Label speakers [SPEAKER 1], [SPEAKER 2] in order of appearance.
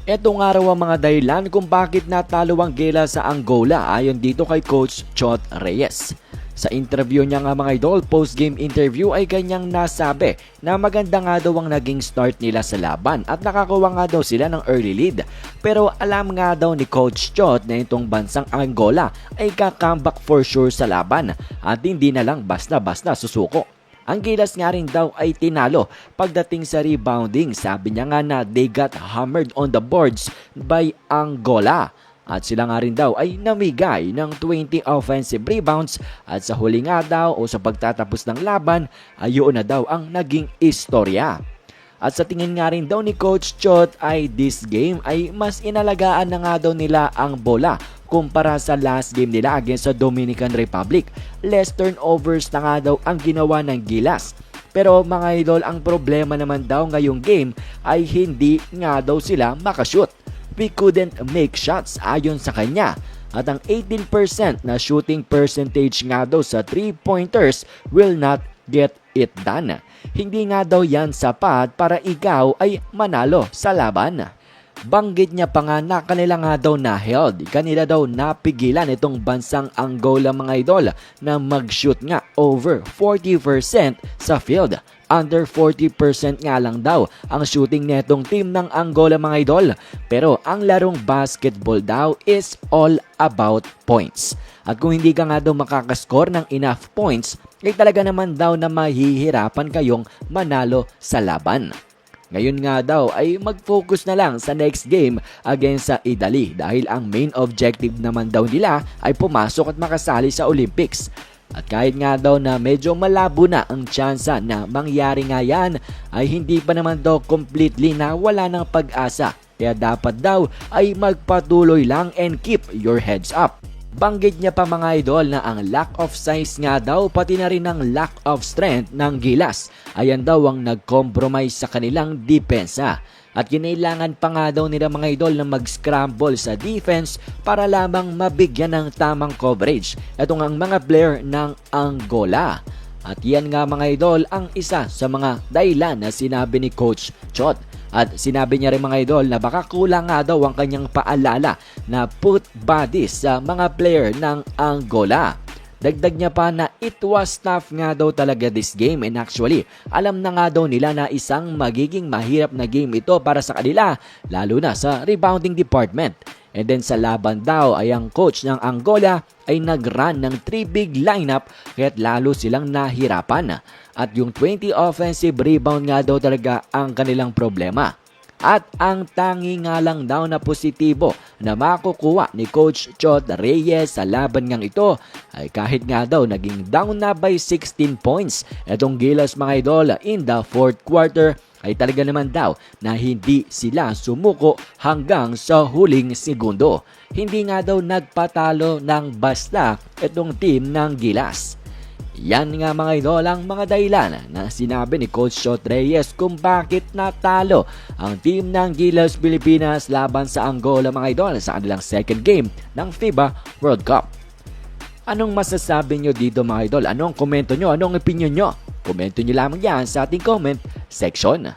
[SPEAKER 1] Ito nga raw ang mga dahilan kung bakit natalo ang Gilas sa Angola ayon dito kay Coach Chot Reyes. Sa interview niya nga mga idol, post-game interview ay kanyang nasabi na maganda nga daw ang naging start nila sa laban at nakakuha nga daw sila ng early lead. Pero alam nga daw ni Coach Chot na itong bansang Angola ay ka-comeback for sure sa laban at hindi na lang basta-basta susuko. Ang Gilas nga rin daw ay tinalo pagdating sa rebounding. Sabi niya nga na they got hammered on the boards by Angola. At sila nga rin daw ay namigay ng 20 offensive rebounds at sa huli nga daw o sa pagtatapos ng laban ay yun na daw ang naging istorya. At sa tingin nga rin daw ni Coach Chot ay this game ay mas inalagaan na nga daw nila ang bola kumpara sa last game nila against sa Dominican Republic. Less turnovers na nga daw ang ginawa ng Gilas. Pero mga idol, ang problema naman daw ngayong game ay hindi nga daw sila makashoot. We couldn't make shots ayon sa kanya. At ang 18% na shooting percentage nga daw sa 3-pointers will not get it done. Hindi nga daw yan sapat para ikaw ay manalo sa laban. Banggit niya pa nga na kanila nga daw na-held. Kanila daw napigilan itong bansang Angola mga idol na mag-shoot nga over 40% sa field. Under 40% nga lang daw ang shooting netong team ng Angola mga idol. Pero ang larong basketball daw is all about points. At kung hindi ka nga daw makakascore ng enough points, ay talaga naman daw na mahihirapan kayong manalo sa laban. Ngayon nga daw ay mag-focus na lang sa next game against sa Italy dahil ang main objective naman daw nila ay pumasok at makasali sa Olympics. At kahit nga daw na medyo malabo na ang tsansa na mangyari nga yan, ay hindi pa naman daw completely na wala ng pag-asa. Kaya dapat daw ay magpatuloy lang and keep your heads up. Banggit niya pa mga idol na ang lack of size nga daw pati na rin ang lack of strength ng Gilas. Ayan daw ang nag-compromise sa kanilang depensa. At kinailangan pa nga daw nila mga idol na mag-scramble sa defense para lamang mabigyan ng tamang coverage. Ito nga ang mga player ng Angola. At yan nga mga idol ang isa sa mga dahilan na sinabi ni Coach Chot. At sinabi niya rin mga idol na baka kulang nga daw ang kanyang paalala na put bodies sa mga player ng Angola. Dagdag niya pa na it was tough nga daw talaga this game and actually alam na nga daw nila na isang magiging mahirap na game ito para sa kanila lalo na sa rebounding department. And then sa laban daw ay ang coach ng Angola ay nag-run ng 3 big lineup kaya't lalo silang nahirapan. At yung 20 offensive rebound nga daw talaga ang kanilang problema. At ang tangi nga lang daw na positibo na makukuha ni Coach Chot Reyes sa laban ngang ito ay kahit nga daw naging down na by 16 points itong Gilas mga idol in the fourth quarter ay talaga naman daw na hindi sila sumuko hanggang sa huling segundo. Hindi nga daw nagpatalo ng basta itong team ng Gilas. Yan nga mga idol ang mga dahilan na sinabi ni Coach Chot Reyes kung bakit natalo ang team ng Gilas Pilipinas laban sa Angola mga idol sa kanilang second game ng FIBA World Cup. Anong masasabi nyo dito mga idol? Anong komento nyo? Anong opinion nyo? Komento nyo lamang yan sa ating comment section.